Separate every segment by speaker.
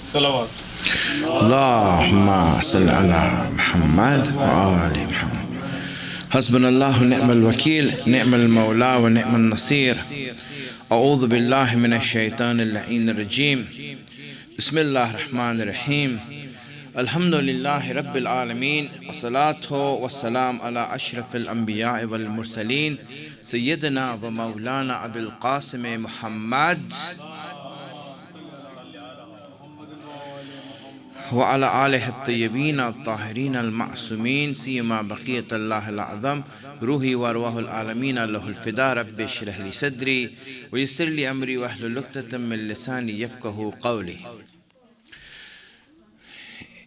Speaker 1: Salawat.
Speaker 2: Allahumma salli ala Muhammad wa ali Muhammad. حسبنا الله ونعم الوكيل نعم المولى ونعم النصير أعوذ بالله من الشيطان اللعين الرجيم بسم الله الرحمن الرحيم الحمد لله رب العالمين والصلاة والسلام على أشرف الأنبياء والمرسلين سيدنا ومولانا أبي القاسم محمد وعلى آله الطيبين الطاهرين المعصومين سيما بقية الله الأعظم روحي وأرواح العالمين له الفداء رب اشرح لي صدري ويسر لي أمري واحلل عقدة من لساني يفقهوا قولي.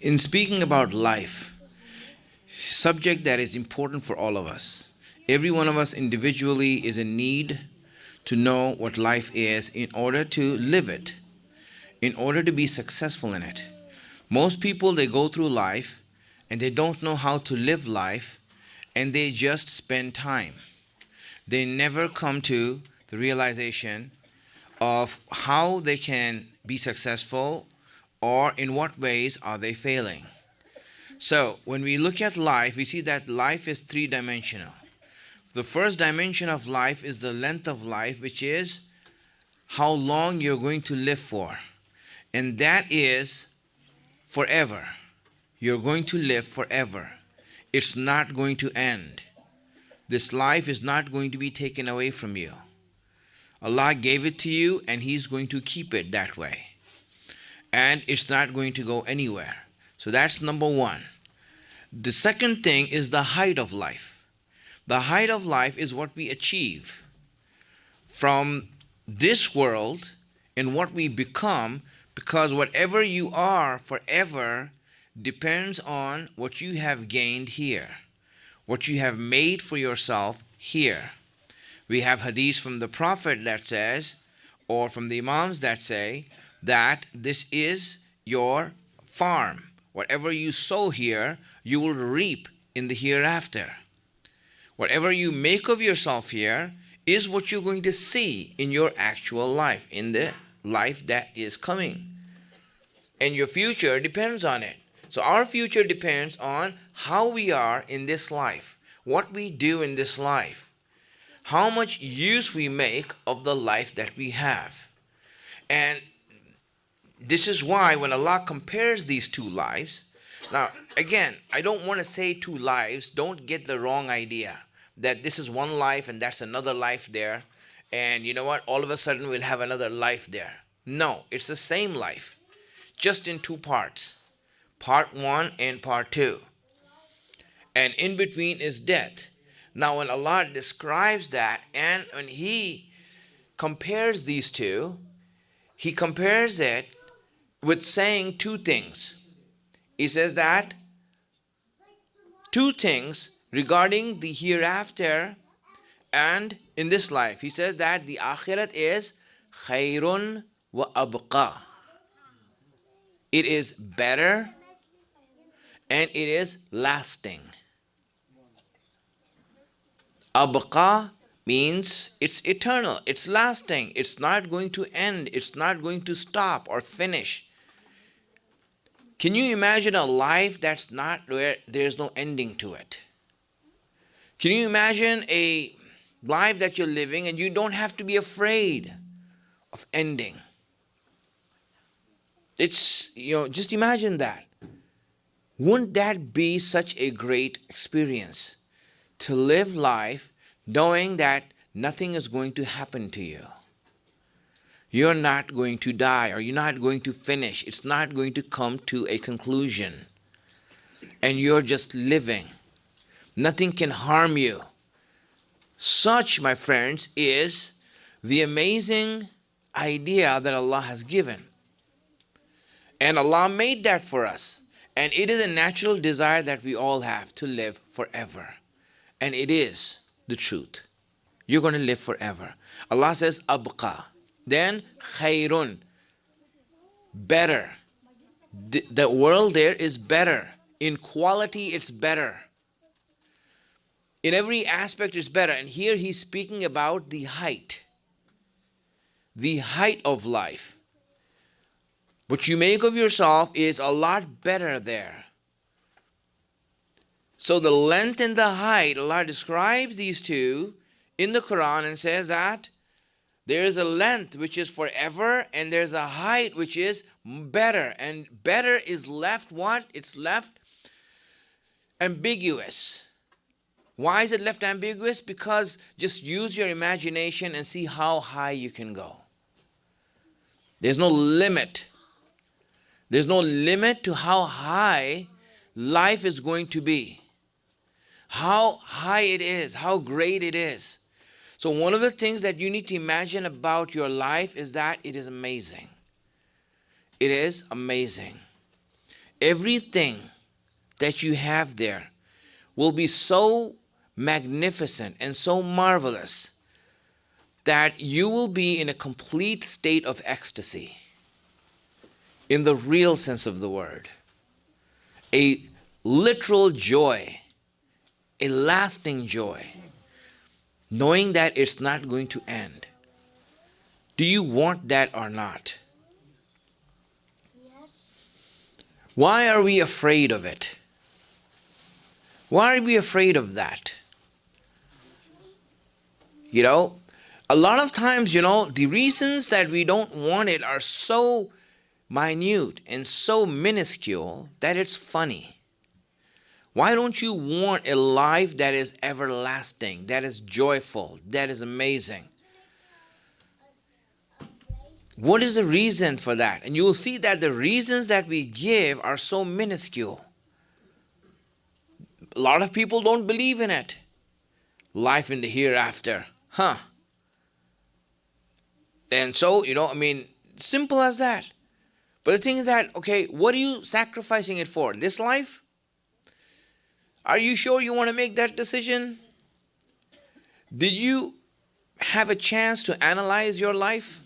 Speaker 2: In speaking about life, subject that is important for all of us. Every one of us individually is in need to know what life is in order to live it, in order to be successful in it. Most people, they go through life and they don't know how to live life and they just spend time. They never come to the realization of how they can be successful or in what ways are they failing. So when we look at life, we see that life is three-dimensional. The first dimension of life is the length of life, which is how long you're going to live for. And that is forever. You're going to live forever. It's not going to end. This life is not going to be taken away from you. Allah gave it to you and He's going to keep it that way. And it's not going to go anywhere. So that's number one. The second thing is the height of life. The height of life is what we achieve from this world and what we become, because whatever you are forever depends on what you have gained here, what you have made for yourself here. We have hadith from the Prophet that says, or from the Imams that say, that this is your farm. Whatever you sow here, you will reap in the hereafter. Whatever you make of yourself here is what you're going to see in your actual life, in the life that is coming. And your future depends on it. So our future depends on how we are in this life, what we do in this life, how much use we make of the life that we have. And this is why when Allah compares these two lives, now again, I don't want to say two lives, don't get the wrong idea that this is one life and that's another life there, and you know what, all of a sudden we'll have another life there. No, it's the same life, just in two parts, part one and part two. And in between is death. Now when Allah describes that and when He compares these two, He compares it with saying two things. He says that two things regarding the hereafter and in this life. He says that the akhirat is khayrun wa abqa. It is better and it is lasting. Abqa means it's eternal, it's lasting, it's not going to end, it's not going to stop or finish. Can you imagine a life that's not where there's no ending to it? Can you imagine a life that you're living and you don't have to be afraid of ending? It's, just imagine that. Wouldn't that be such a great experience to live life knowing that nothing is going to happen to you? You're not going to die, or you're not going to finish. It's not going to come to a conclusion. And you're just living. Nothing can harm you. Such, my friends, is the amazing idea that Allah has given. And Allah made that for us. And it is a natural desire that we all have to live forever. And it is the truth. You're going to live forever. Allah says, abqa. Then, khayrun. Better. The world there is better. In quality, it's better. In every aspect, it's better. And here he's speaking about the height. The height of life. What you make of yourself is a lot better there. So the length and the height, Allah describes these two in the Quran and says that there is a length which is forever and there's a height which is better. And better is left what? It's left ambiguous. Why is it left ambiguous? Because just use your imagination and see how high you can go. There's no limit. There's no limit to how high life is going to be. How high it is, how great it is. So one of the things that you need to imagine about your life is that it is amazing. It is amazing. Everything that you have there will be so magnificent and so marvelous that you will be in a complete state of ecstasy, in the real sense of the word. A literal joy, a lasting joy, knowing that it's not going to end. Do you want that or not?
Speaker 3: Yes.
Speaker 2: Why are we afraid of it? Why are we afraid of that? You know, a lot of times, the reasons that we don't want it are so minute and so minuscule that it's funny. Why don't you want a life that is everlasting, that is joyful, that is amazing? What is the reason for that? And you will see that the reasons that we give are so minuscule. A lot of people don't believe in it. Life in the hereafter. And so, simple as that. But the thing is that, okay, what are you sacrificing it for? This life? Are you sure you want to make that decision? Did you have a chance to analyze your life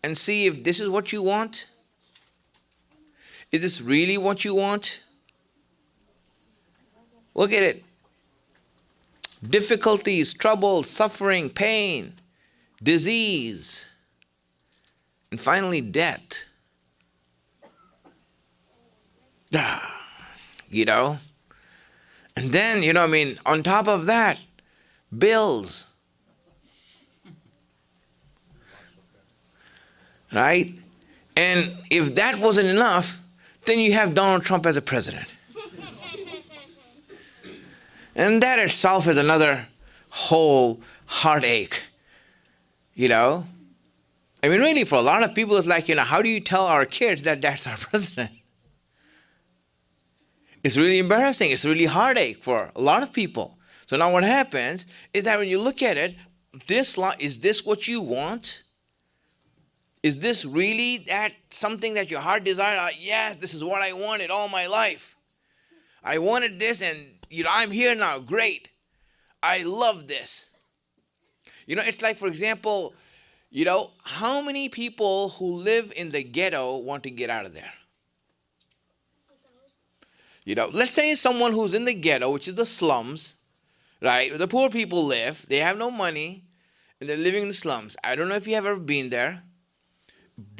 Speaker 2: and see if this is what you want? Is this really what you want? Look at it. Difficulties, trouble, suffering, pain, disease, and finally death. And then, on top of that, bills. Right? And if that wasn't enough, then you have Donald Trump as a president. And that itself is another whole heartache. Really, for a lot of people, it's like, how do you tell our kids that that's our president? It's really embarrassing. It's really heartache for a lot of people. So now what happens is that when you look at it, is this what you want? Is this really that something that your heart desired? Yes, this is what I wanted all my life. I wanted this and, I'm here now. Great. I love this. It's like, for example, how many people who live in the ghetto want to get out of there? Let's say someone who's in the ghetto, which is the slums, right? Where the poor people live. They have no money, and they're living in the slums. I don't know if you have ever been there,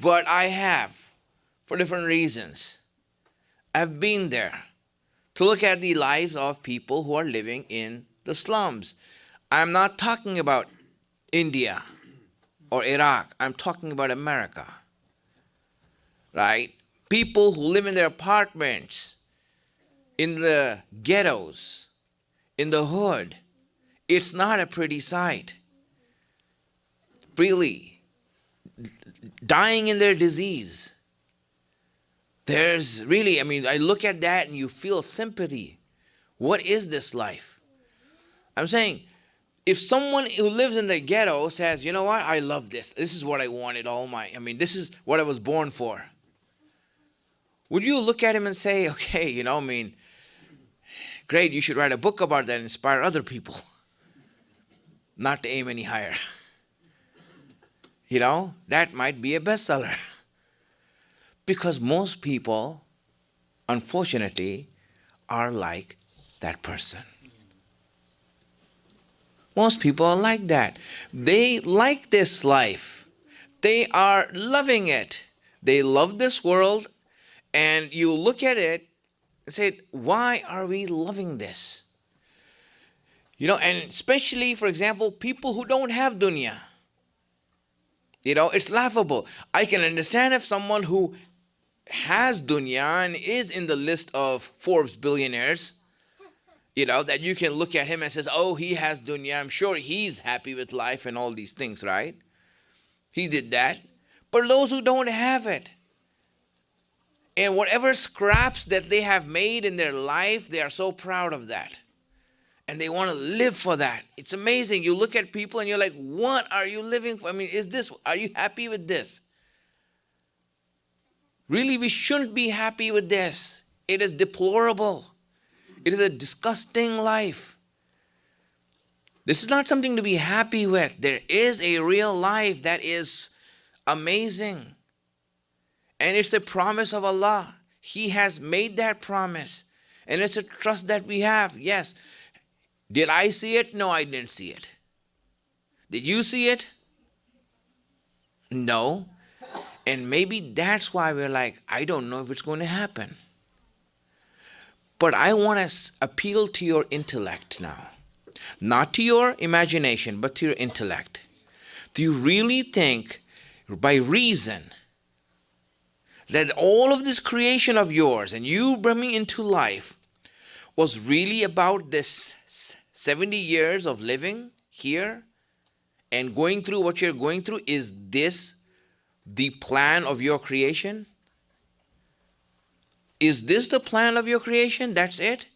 Speaker 2: but I have, for different reasons. I've been there to look at the lives of people who are living in the slums. I'm not talking about India or Iraq. I'm talking about America, right? People who live in their apartments, in the ghettos, in the hood. It's not a pretty sight. Really, dying in their disease. There's really, I look at that and you feel sympathy. What is this life? I'm saying, if someone who lives in the ghetto says, you know what, I love this. This is what I wanted this is what I was born for. Would you look at him and say, okay, Great, you should write a book about that and inspire other people. Not to aim any higher. That might be a bestseller. Because most people, unfortunately, are like that person. Most people are like that. They like this life. They are loving it. They love this world. And you look at it and say, why are we loving this? And especially, for example, people who don't have dunya. It's laughable. I can understand if someone who has dunya and is in the list of Forbes billionaires, that you can look at him and says, oh, he has dunya. I'm sure he's happy with life and all these things, right? He did that. But those who don't have it, and whatever scraps that they have made in their life, they are so proud of that. And they want to live for that. It's amazing. You look at people and you're like, what are you living for? Are you happy with this? Really, we shouldn't be happy with this. It is deplorable. It is a disgusting life. This is not something to be happy with. There is a real life that is amazing. And it's a promise of Allah. He has made that promise. And it's a trust that we have. Yes. Did I see it? No, I didn't see it. Did you see it? No. And maybe that's why we're like, I don't know if it's going to happen. But I want to appeal to your intellect now. Not to your imagination, but to your intellect. Do you really think, by reason, that all of this creation of yours and you bringing into life was really about this 70 years of living here and going through what you're going through? Is this the plan of your creation? Is this the plan of your creation? That's it?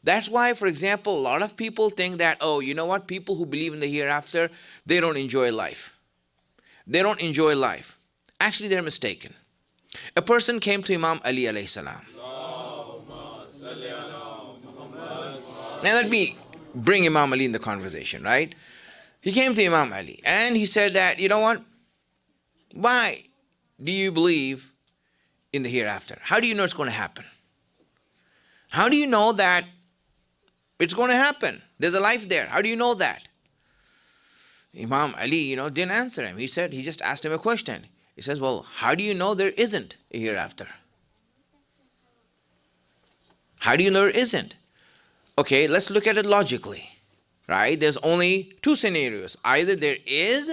Speaker 2: That's why, for example, a lot of people think that, oh, you know what? People who believe in the hereafter, they don't enjoy life. They don't enjoy life. Actually, they're mistaken. A person came to Imam Ali alayhi salam. Now let me bring Imam Ali in the conversation, right? He came to Imam Ali and he said that, you know what? Why do you believe in the hereafter? How do you know it's going to happen? How do you know that it's going to happen? There's a life there. How do you know that? Imam Ali, didn't answer him. He just asked him a question. He says, well, how do you know there isn't a hereafter? How do you know there isn't? Okay, let's look at it logically, right? There's only two scenarios. Either there is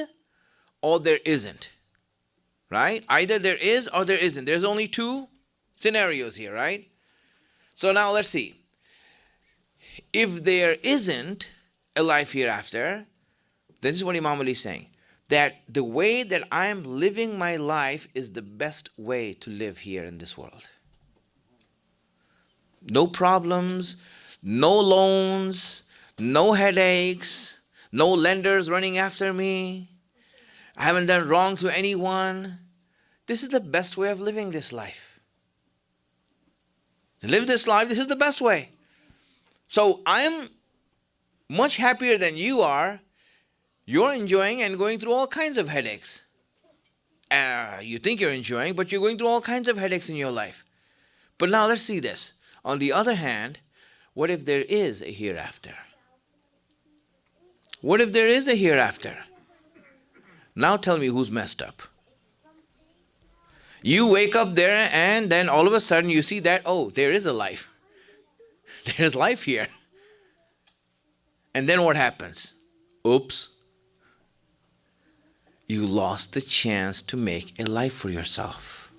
Speaker 2: or there isn't, right? Either there is or there isn't. There's only two scenarios here, right? So now let's see. If there isn't a life hereafter, this is what Imam Ali is saying. That the way that I'm living my life is the best way to live here in this world. No problems, no loans, no headaches, no lenders running after me. I haven't done wrong to anyone. This is the best way of living this life. To live this life, this is the best way. So I'm much happier than you are. You're enjoying and going through all kinds of headaches. You think you're enjoying, but you're going through all kinds of headaches in your life. But now let's see this. On the other hand, what if there is a hereafter? What if there is a hereafter? Now tell me who's messed up. You wake up there and then all of a sudden you see that, oh, there is a life. There's life here. And then what happens? Oops. You lost the chance to make a life for yourself.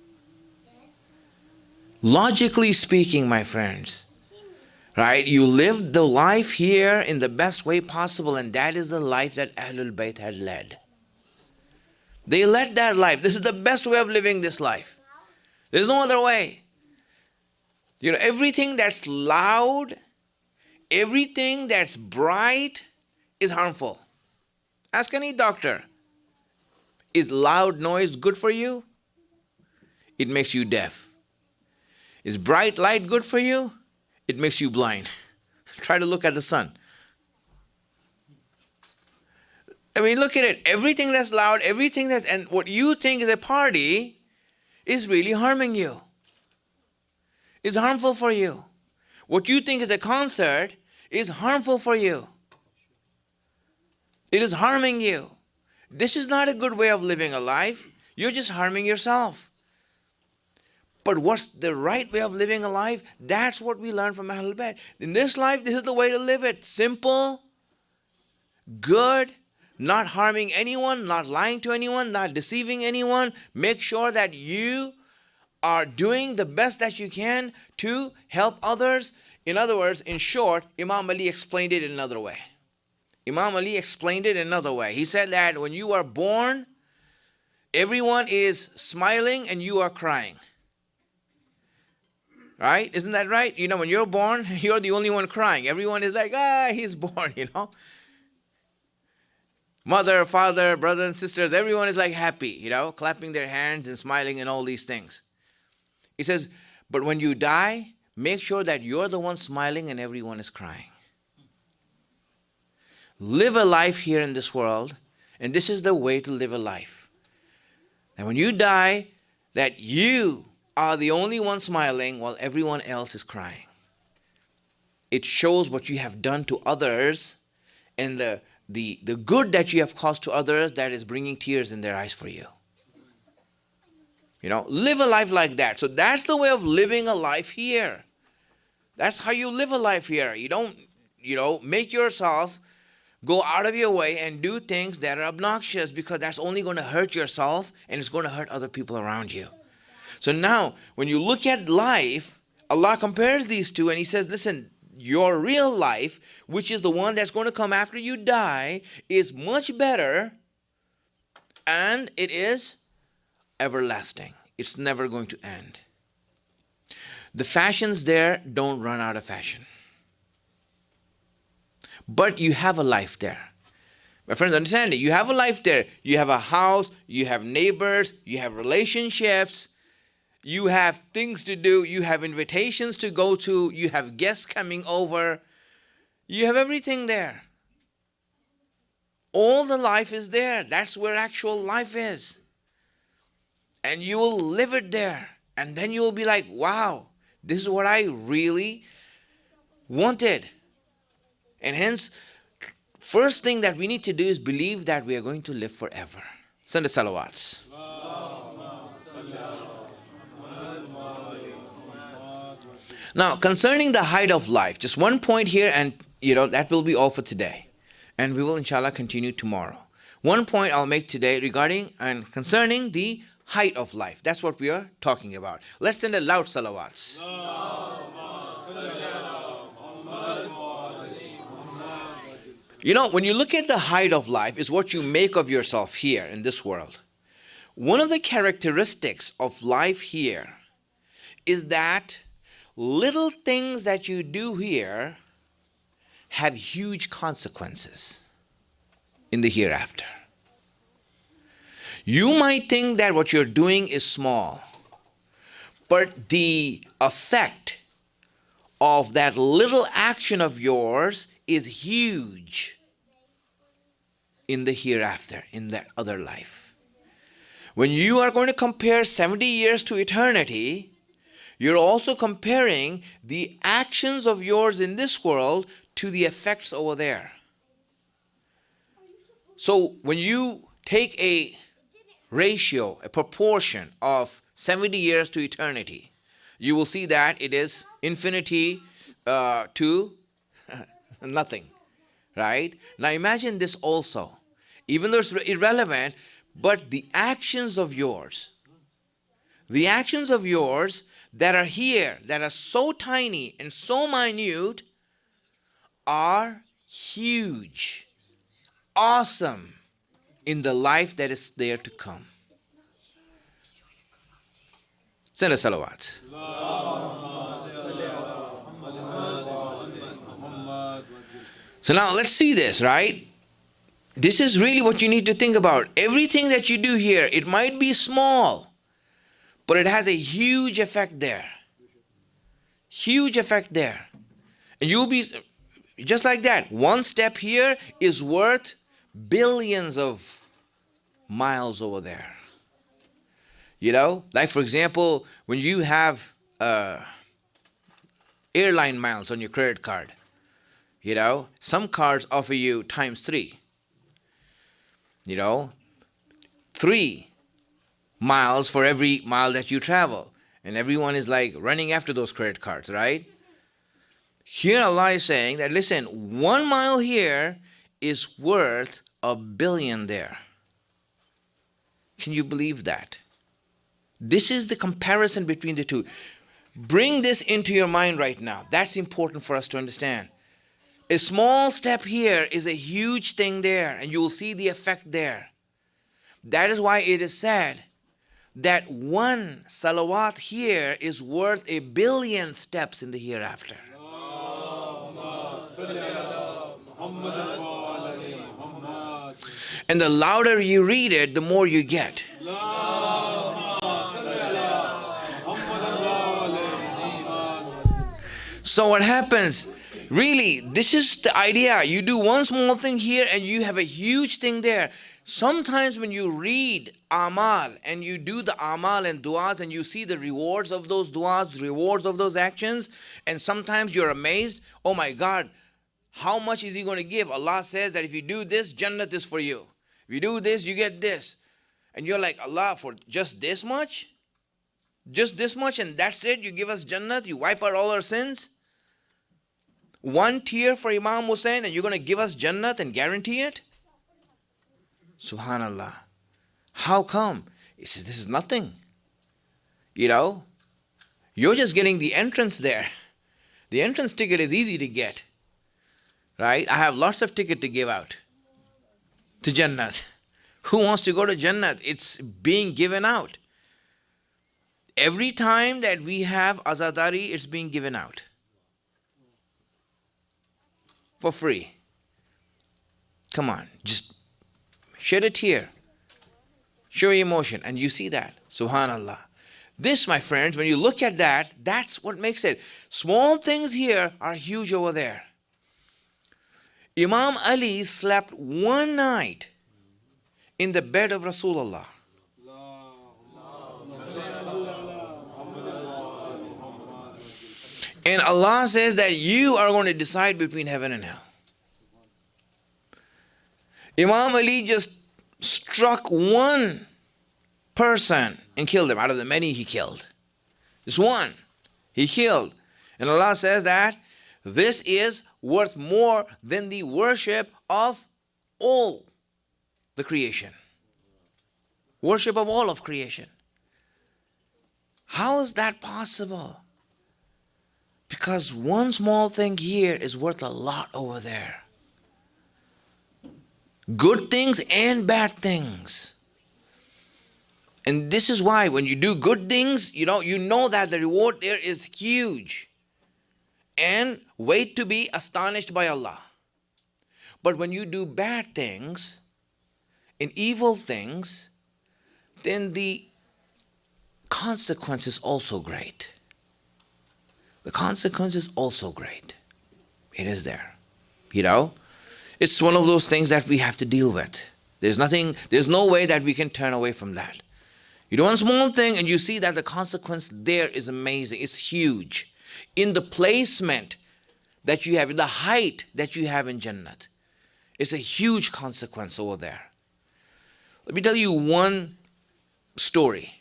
Speaker 2: Logically speaking, my friends, right? You lived the life here in the best way possible, and that is the life that Ahlul Bayt had led. They led that life. This is the best way of living this life. There's no other way. Everything that's loud, everything that's bright is harmful. Ask any doctor. Is loud noise good for you? It makes you deaf. Is bright light good for you? It makes you blind. Try to look at the sun. I mean, look at it. Everything that's loud, and what you think is a party is really harming you. It's harmful for you. What you think is a concert is harmful for you. It is harming you. This is not a good way of living a life. You're just harming yourself. But what's the right way of living a life? That's what we learn from Ahlul Bayt. In this life, this is the way to live it. Simple, good, not harming anyone, not lying to anyone, not deceiving anyone. Make sure that you are doing the best that you can to help others. In other words, in short, Imam Ali explained it in another way. Imam Ali explained it in another way. He said that when you are born, everyone is smiling and you are crying. Right? Isn't that right? You know, when you're born, you're the only one crying. Everyone is like, he's born, you know. Mother, father, brothers and sisters, everyone is like happy, you know, clapping their hands and smiling and all these things. He says, but when you die, make sure that you're the one smiling and everyone is crying. Live a life here in this world, and this is the way to live a life. And when you die, that you are the only one smiling while everyone else is crying. It shows what you have done to others and the good that you have caused to others that is bringing tears in their eyes for you. You know, live a life like that. So that's the way of living a life here. That's how you live a life here. You don't, make yourself go out of your way and do things that are obnoxious, because that's only going to hurt yourself and it's going to hurt other people around you. So now, when you look at life, Allah compares these two and He says, listen, your real life, which is the one that's going to come after you die, is much better and it is everlasting. It's never going to end. The fashions there don't run out of fashion. But you have a life there. My friends, understand it. You have a life there. You have a house, you have neighbors, you have relationships, you have things to do, you have invitations to go to, you have guests coming over. You have everything there. All the life is there. That's where actual life is. And you will live it there. And then you will be like, wow, this is what I really wanted. And hence, first thing that we need to do is believe that we are going to live forever. Send the salawats. Now, concerning the height of life, just one point here, and that will be all for today. And we will inshallah continue tomorrow. One point I'll make today regarding and concerning the height of life. That's what we are talking about. Let's send a loud salawats. When you look at the height of life, is what you make of yourself here in this world. One of the characteristics of life here is that little things that you do here have huge consequences in the hereafter. You might think that what you're doing is small, but the effect of that little action of yours is huge in the hereafter, in that other life. When you are going to compare 70 years to eternity, you're also comparing the actions of yours in this world to the effects over there. So when you take a ratio, a proportion of 70 years to eternity, you will see that it is infinity to nothing, right? Now imagine this also. Even though it's irrelevant, but the actions of yours that are here, that are so tiny and so minute, are huge, awesome in the life that is there to come. Send a salawat. So now let's see this, right? This is really what you need to think about. Everything that you do here, it might be small, but it has a huge effect there. Huge effect there. And you'll be, Just like that. One step here is worth billions of miles over there. Like for example, when you have airline miles on your credit card, some cards offer you times three. 3 miles for every mile that you travel. And everyone is like running after those credit cards, right? Here Allah is saying that, listen, 1 mile here is worth 1 billion there. Can you believe that? This is the comparison between the two. Bring this into your mind right now. That's important for us to understand. A small step here is a huge thing there, and you will see the effect there. That is why it is said that 1 salawat here is worth 1 billion steps in the hereafter. And the louder you read it, the more you get. So what happens? Really, this is the idea. You do one small thing here and you have a huge thing there. Sometimes when you read amal and you do the amal and du'as and you see the rewards of those du'as, rewards of those actions, and sometimes you're amazed, oh my God, how much is He going to give? Allah says that if you do this, Jannat is for you. If you do this, you get this. And you're like, Allah, for just this much? Just this much and that's it? You give us Jannat? You wipe out all our sins? 1 tear for Imam Hussain and you're going to give us Jannat and guarantee it? Subhanallah. How come? He says, this is nothing. You're just getting the entrance there. The entrance ticket is easy to get. Right? I have lots of ticket to give out to Jannat. Who wants to go to Jannat? It's being given out. Every time that we have azadari, it's being given out. For free. Come on, just shed a tear. Show your emotion, and you see that. Subhanallah. This, my friends, when you look at that, that's what makes it. Small things here are huge over there. Imam Ali slept one night in the bed of Rasulullah. And Allah says that you are going to decide between heaven and hell. Imam Ali just struck one person and killed him out of the many he killed. Just one he killed. And Allah says that this is worth more than the worship of all the creation. Worship of all of creation. How is that possible? Because one small thing here is worth a lot over there. Good things and bad things. And this is why when you do good things, you know that the reward there is huge. And wait to be astonished by Allah. But when you do bad things and evil things, then the consequence is also great. The consequence is also great. It is there. It's one of those things that we have to deal with. There's no way that we can turn away from that. You do one small thing and you see that the consequence there is amazing. It's huge. In the placement that you have, in the height that you have in Jannat. It's a huge consequence over there. Let me tell you one story.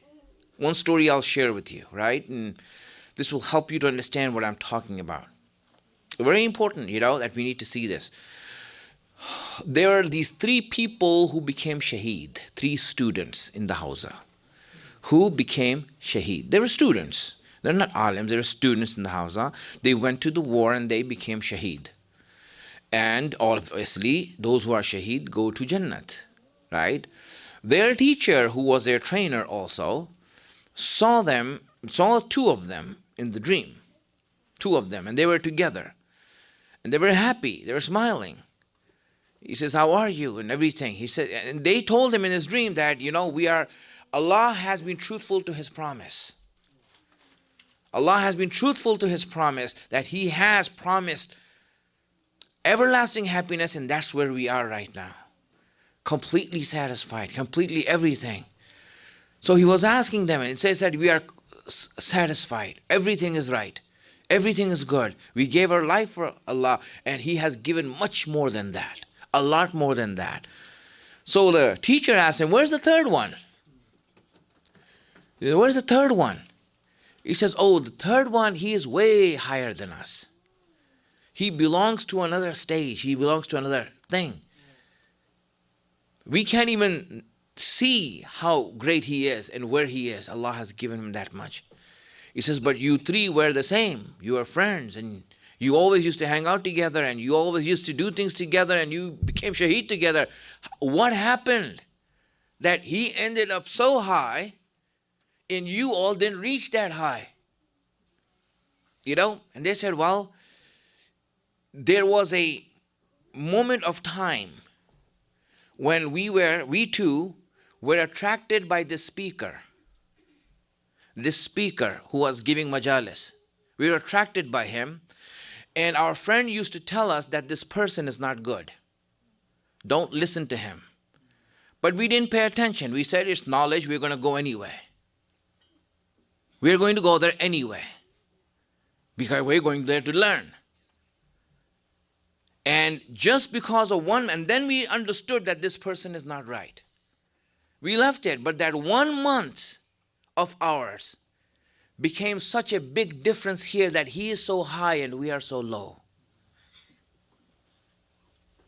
Speaker 2: One story I'll share with you, right? And this will help you to understand what I'm talking about. Very important, that we need to see this. There are these 3 people who became shaheed, 3 students in the Hausa who became shaheed. They were students. They're not alims, they were students in the Hausa. They went to the war and they became shaheed. And obviously, those who are shaheed go to Jannat, right? Their teacher, who was their trainer also, saw 2 of them in the dream. 2 of them, and they were together. And they were happy, they were smiling. He says, how are you? And everything. He said, and they told him in his dream that, Allah has been truthful to His promise. Allah has been truthful to His promise that He has promised everlasting happiness, and that's where we are right now. Completely satisfied, completely everything. So he was asking them, and it says that we are satisfied. Everything is right. Everything is good. We gave our life for Allah, and He has given much more than that. A lot more than that. So the teacher asked him, where's the third one? Where's the third one? He says, oh, the third one, he is way higher than us. He belongs to another stage. He belongs to another thing. We can't even see how great he is and where he is. Allah has given him that much. He says, but you three were the same. You are friends, and you always used to hang out together, and you always used to do things together, and you became shaheed together. What happened that he ended up so high and you all didn't reach that high? And they said, well, there was a moment of time when we two were attracted by this speaker who was giving majalis. We were attracted by him, and our friend used to tell us that this person is not good. Don't listen to him. But we didn't pay attention. We said it's knowledge, we're going to go anyway. We're going to go there anyway, because we're going there to learn. And just because of one, and then we understood that this person is not right. We left it, but that 1 month of ours became such a big difference here, that he is so high and we are so low.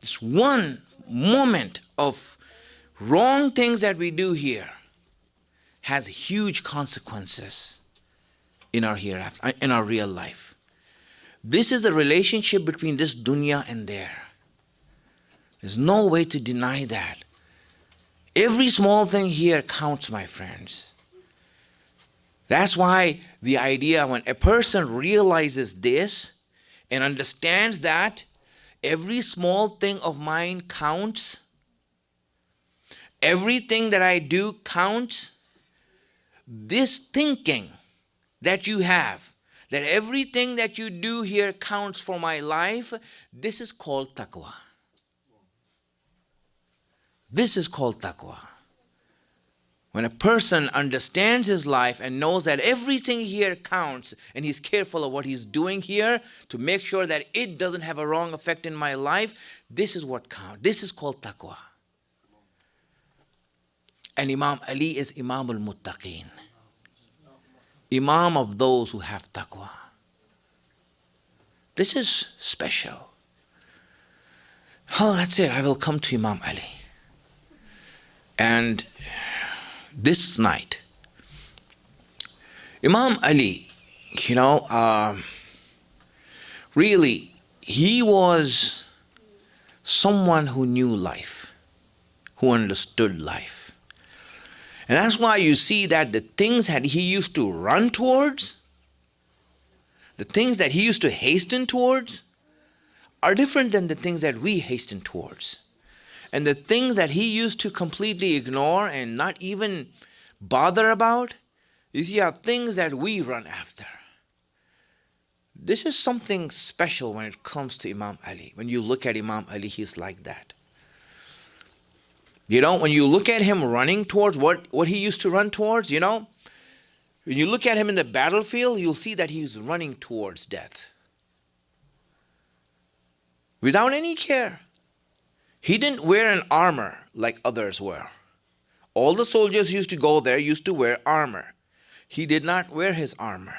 Speaker 2: This one moment of wrong things that we do here has huge consequences in our hereafter, in our real life. This is a relationship between this dunya and there. There's no way to deny that. Every small thing here counts, my friends. That's why the idea, when a person realizes this and understands that every small thing of mine counts, everything that I do counts, this thinking that you have, that everything that you do here counts for my life, this is called taqwa. This is called taqwa. When a person understands his life and knows that everything here counts, and he's careful of what he's doing here to make sure that it doesn't have a wrong effect in my life, this is what counts. This is called taqwa. And Imam Ali is Imam al-Muttaqeen. Imam of those who have taqwa. This is special. Oh, that's it. I will come to Imam Ali. And this night, Imam Ali, really, he was someone who knew life, who understood life. And that's why you see that the things that he used to run towards, the things that he used to hasten towards, are different than the things that we hasten towards. And the things that he used to completely ignore and not even bother about, these are things that we run after. This is something special when it comes to Imam Ali. When you look at Imam Ali, he's like that. When you look at him running towards what he used to run towards, when you look at him in the battlefield, you'll see that he's running towards death. Without any care. He didn't wear an armor like others were. All the soldiers used to go there, used to wear armor. He did not wear his armor.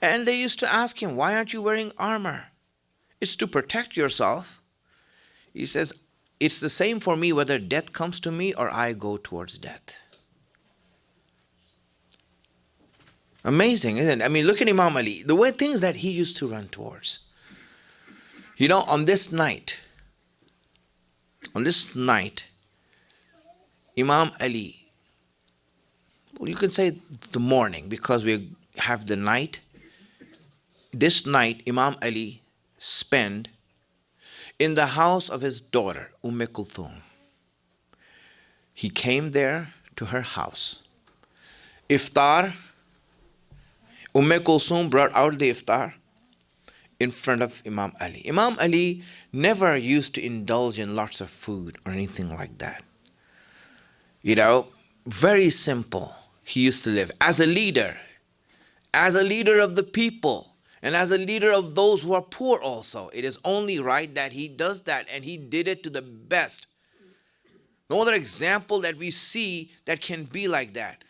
Speaker 2: And they used to ask him, why aren't you wearing armor? It's to protect yourself. He says, it's the same for me whether death comes to me or I go towards death. Amazing, isn't it? I mean, look at Imam Ali, the way things that he used to run towards. On this night, Imam Ali, well, you can say the morning because we have the night. This night, Imam Ali spent in the house of his daughter, Kulthum. He came there to her house. Iftar, Kulthum brought out the iftar. in front of Imam Ali. Imam Ali never used to indulge in lots of food or anything like that. Very simple. He used to live as a leader of the people, and as a leader of those who are poor also. It is only right that he does that, and he did it to the best. No other example that we see that can be like that.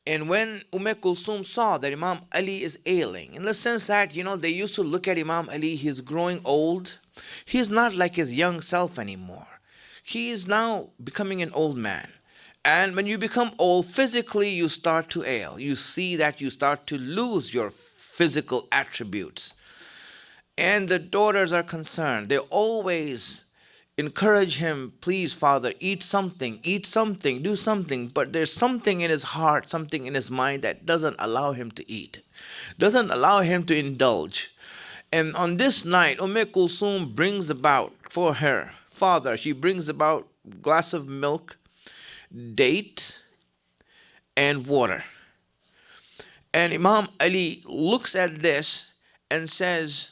Speaker 2: And when Kulthum saw that Imam Ali is ailing, in the sense that, they used to look at Imam Ali, he's growing old. He's not like his young self anymore. He is now becoming an old man. And when you become old, physically you start to ail. You see that you start to lose your physical attributes. And the daughters are concerned. They always encourage him, please, Father, eat something, do something. But there's something in his heart, something in his mind that doesn't allow him to eat, doesn't allow him to indulge. And on this night, Kulthum brings about for her father, she brings about a glass of milk, date, and water. And Imam Ali looks at this and says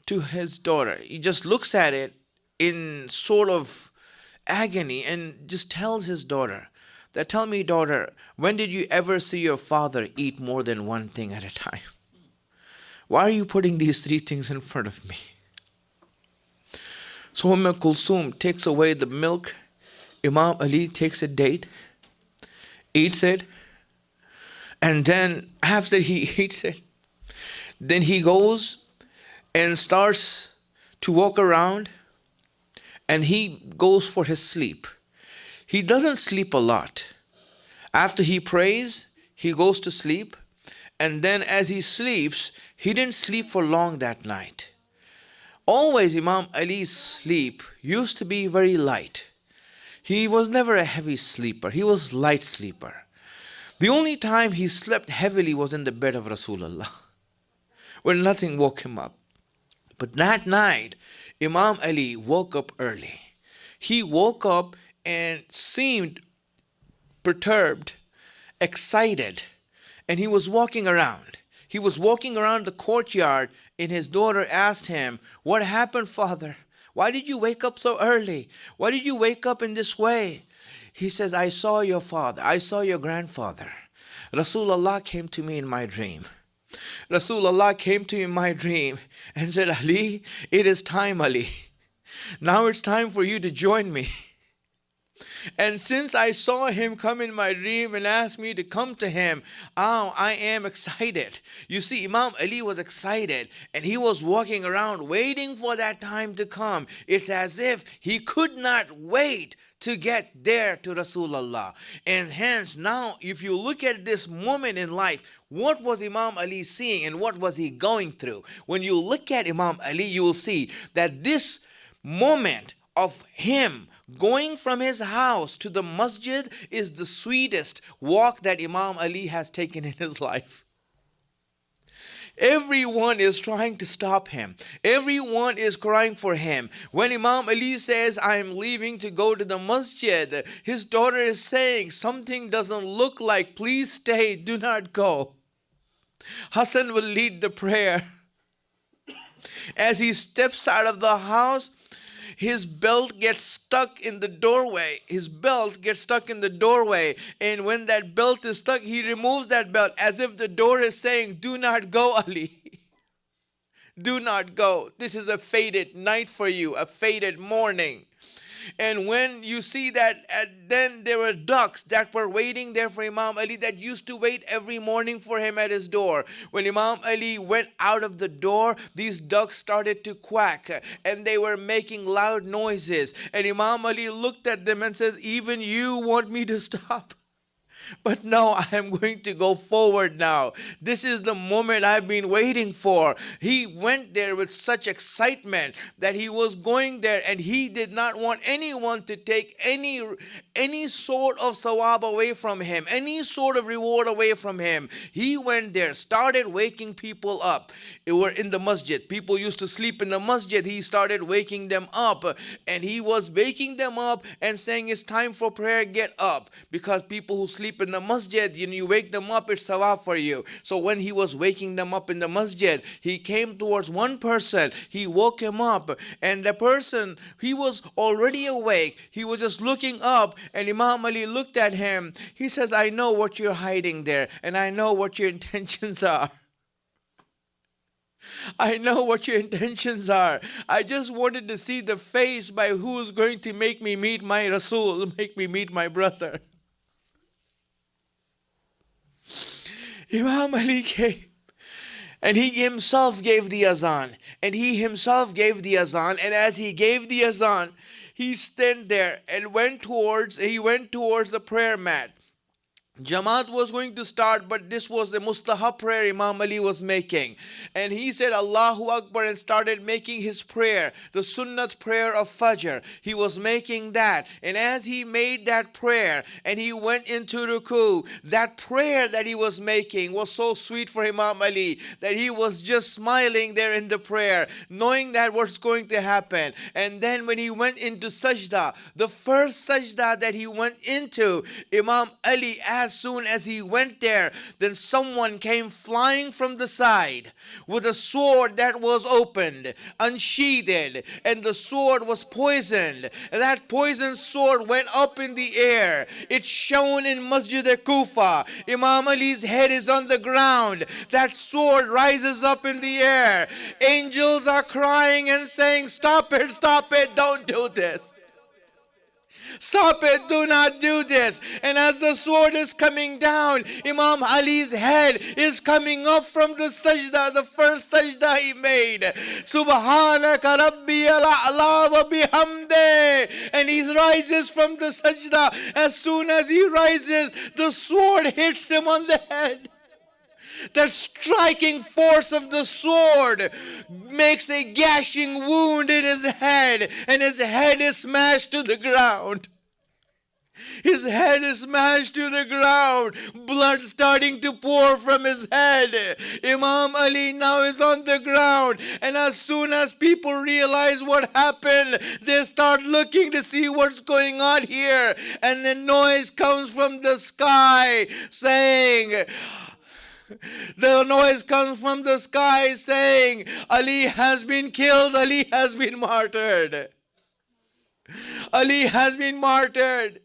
Speaker 2: to his daughter, he just looks at it in sort of agony and just tells his daughter that, tell me, daughter, when did you ever see your father eat more than one thing at a time? Why are you putting these three things in front of me? So Kulthum takes away the milk. Imam Ali takes a date, eats it, and then after he eats it, then he goes and starts to walk around, and he goes for his sleep. He doesn't sleep a lot. After he prays, he goes to sleep, and then as he sleeps, he didn't sleep for long that night. Always Imam Ali's sleep used to be very light. He was never a heavy sleeper. He was light sleeper. The only time he slept heavily was in the bed of Rasulullah, when nothing woke him up. But that night, Imam Ali woke up early. He woke up and seemed perturbed, excited, and he was walking around. He was walking around the courtyard, and his daughter asked him, what happened, Father? Why did you wake up so early? Why did you wake up in this way? He says, I saw your father. I saw your grandfather. Rasulullah came to me in my dream. Rasulullah came to me in my dream and said, Ali, it is time, Ali. Now it's time for you to join me. And since I saw him come in my dream and ask me to come to him, I am excited. You see, Imam Ali was excited, and he was walking around waiting for that time to come. It's as if he could not wait to get there to Rasulullah. And hence, now, if you look at this moment in life, what was Imam Ali seeing and what was he going through? When you look at Imam Ali, you will see that this moment of him going from his house to the masjid is the sweetest walk that Imam Ali has taken in his life. Everyone is trying to stop him. Everyone is crying for him. When Imam Ali says, I am leaving to go to the masjid, his daughter is saying, something doesn't look like, please stay, do not go. Hassan will lead the prayer. As he steps out of the house, his belt gets stuck in the doorway. His belt gets stuck in the doorway. And when that belt is stuck, he removes that belt as if the door is saying, do not go, Ali. Do not go. This is a fated night for you, a fated morning. And when you see that, then there were ducks that were waiting there for Imam Ali that used to wait every morning for him at his door. When Imam Ali went out of the door, these ducks started to quack and they were making loud noises. And Imam Ali looked at them and says, even you want me to stop? But no, I am going to go forward now. This is the moment I've been waiting for. He went there with such excitement that he was going there, and he did not want anyone to take any sort of sawab away from him, any sort of reward away from him. He went there, started waking people up. They were in the masjid. People used to sleep in the masjid. He started waking them up, and he was waking them up and saying, it's time for prayer, get up. Because people who sleep asleep in the masjid, you wake them up, it's sawab for you. So when he was waking them up in the masjid, he came towards one person, he woke him up, and the person, he was already awake, he was just looking up, and Imam Ali looked at him. He says, I know what you're hiding there, and I know what your intentions are. I know what your intentions are. I just wanted to see the face by who's going to make me meet my Rasul, make me meet my brother. Imam Ali came, and he himself gave the azan. And as he gave the azan, he stood there and went towards the prayer mat. Jamaat was going to start, but this was the mustahab prayer Imam Ali was making. And he said Allahu Akbar and started making his prayer, the sunnat prayer of Fajr. He was making that. And as he made that prayer and he went into ruku, that prayer that he was making was so sweet for Imam Ali that he was just smiling there in the prayer, knowing that what's going to happen. And then when he went into sajda, the first sajda that he went into, Imam Ali, as soon as he went there, then someone came flying from the side with a sword that was opened, unsheathed, and the sword was poisoned. And that poisoned sword went up in the air. It shone in Masjid al-Kufa. Imam Ali's head is on the ground. That sword rises up in the air. Angels are crying and saying, stop it, don't do this. Stop it, do not do this. And as the sword is coming down, Imam Ali's head is coming up from the sajda, the first sajda he made. Subhanaka Rabbiyal A'la wa bihamdih. And he rises from the sajda. As soon as he rises, the sword hits him on the head. The striking force of the sword makes a gashing wound in his head, and his head is smashed to the ground. His head is smashed to the ground, blood starting to pour from his head. Imam Ali now is on the ground, and as soon as people realize what happened, they start looking to see what's going on here. And the noise comes from the sky saying, Ali has been killed, Ali has been martyred. Ali has been martyred.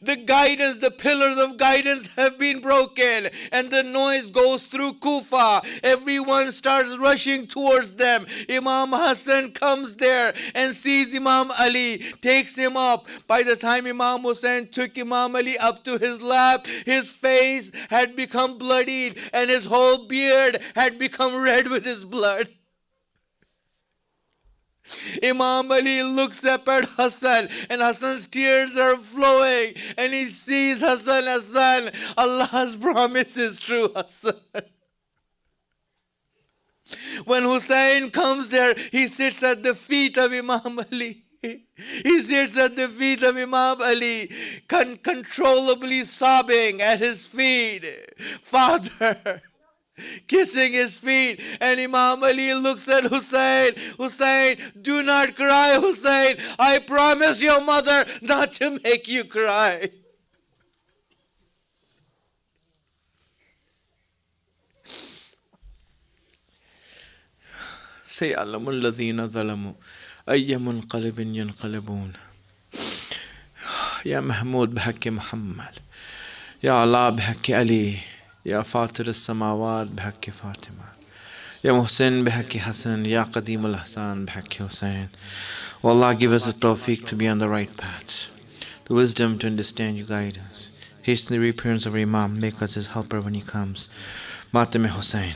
Speaker 2: The guidance, the pillars of guidance have been broken, and the noise goes through Kufa. Everyone starts rushing towards them. Imam Hassan comes there and sees Imam Ali, takes him up. By the time Imam Hussain took Imam Ali up to his lap, his face had become bloodied and his whole beard had become red with his blood. Imam Ali looks up at Hassan, and Hassan's tears are flowing, and he sees Hassan, Allah's promise is true, Hassan. When Hussein comes there, he sits at the feet of Imam Ali. He sits at the feet of Imam Ali, uncontrollably sobbing at his feet. Father, kissing his feet, and Imam Ali looks at Hussein, do not cry, Hussein. I promise your mother not to make you cry. سيعلم الذين ظلموا أي منقلب ينقلبون. يا محمود بحق محمد، يا الله بحق علي، يا فاطر السماوات بحق فاطمة، يا محسن بحق حسن، يا قديم الإحسان بحق Hussein. Oh Allah, give us the tawfiq to be on the right path, the wisdom to understand your guidance. Hasten the reappearance of our Imam, make us his helper when he comes. Matam Hussein.